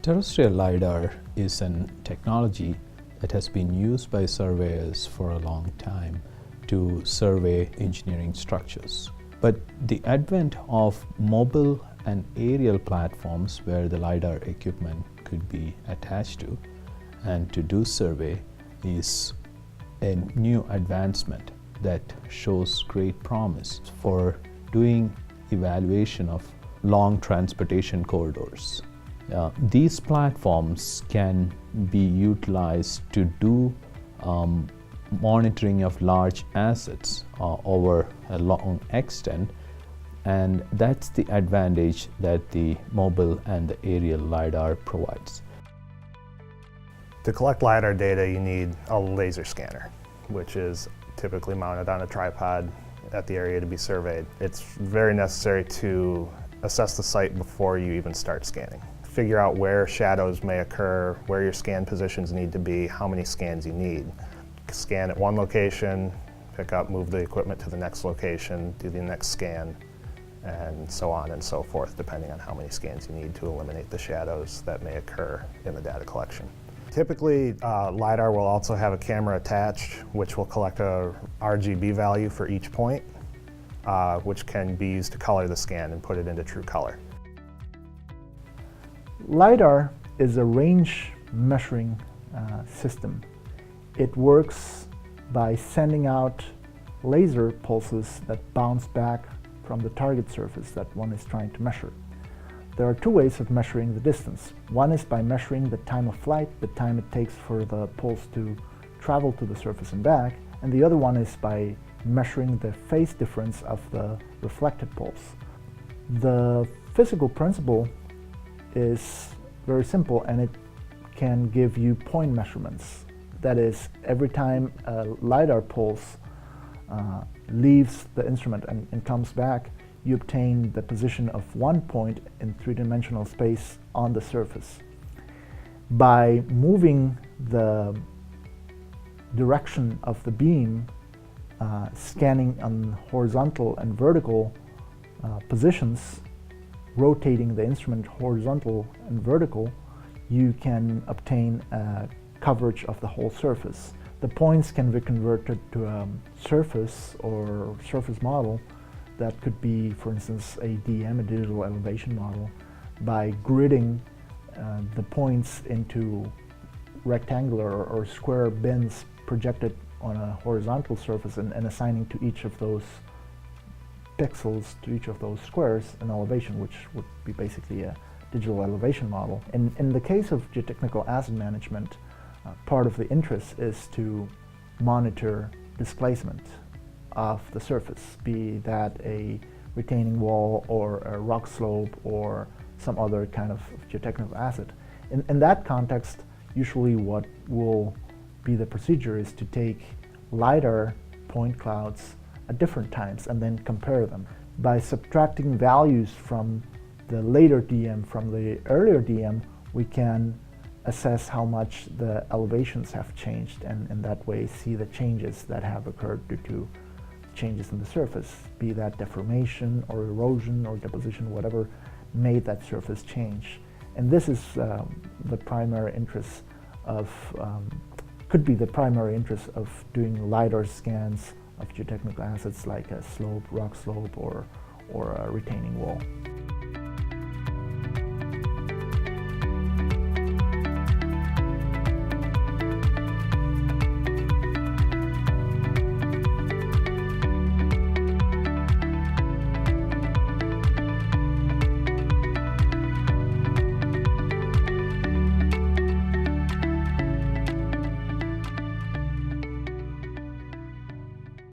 Terrestrial LiDAR is a technology that has been used by surveyors for a long time to survey engineering structures. But the advent of mobile and aerial platforms where the LiDAR equipment could be attached to and to do survey is a new advancement that shows great promise for doing evaluation of long transportation corridors. These platforms can be utilized to do monitoring of large assets over a long extent, and that's the advantage that the mobile and the aerial LiDAR provides. To collect LiDAR data, you need a laser scanner, which is typically mounted on a tripod at the area to be surveyed. It's very necessary to assess the site before you even start scanning. Figure out where shadows may occur, where your scan positions need to be, how many scans you need. Scan at one location, pick up, move the equipment to the next location, do the next scan, and so on and so forth, depending on how many scans you need to eliminate the shadows that may occur in the data collection. Typically, LiDAR will also have a camera attached, which will collect a RGB value for each point, which can be used to color the scan and put it into true color. LiDAR is a range measuring system. It works by sending out laser pulses that bounce back from the target surface that one is trying to measure. There are two ways of measuring the distance. One is by measuring the time of flight, the time it takes for the pulse to travel to the surface and back, and the other one is by measuring the phase difference of the reflected pulse. The physical principle is very simple, and it can give you point measurements. That is, every time a LiDAR pulse leaves the instrument and comes back, you obtain the position of one point in three-dimensional space on the surface. By moving the direction of the beam, scanning on horizontal and vertical positions, rotating the instrument horizontal and vertical, you can obtain a coverage of the whole surface. The points can be converted to a surface or surface model that could be, for instance, a DM, a digital elevation model, by gridding the points into rectangular or square bins projected on a horizontal surface and assigning to each of those pixels, to each of those squares, an elevation, which would be basically a digital elevation model. In the case of geotechnical asset management, part of the interest is to monitor displacement of the surface, be that a retaining wall or a rock slope or some other kind of geotechnical asset. In that context, usually what will be the procedure is to take LiDAR point clouds at different times and then compare them. By subtracting values from the later DM from the earlier DM, we can assess how much the elevations have changed, and in that way see the changes that have occurred due to changes in the surface, be that deformation or erosion or deposition, whatever made that surface change. And this is the primary interest of, could be the primary interest of doing LiDAR scans of geotechnical assets like a slope, rock slope, or a retaining wall.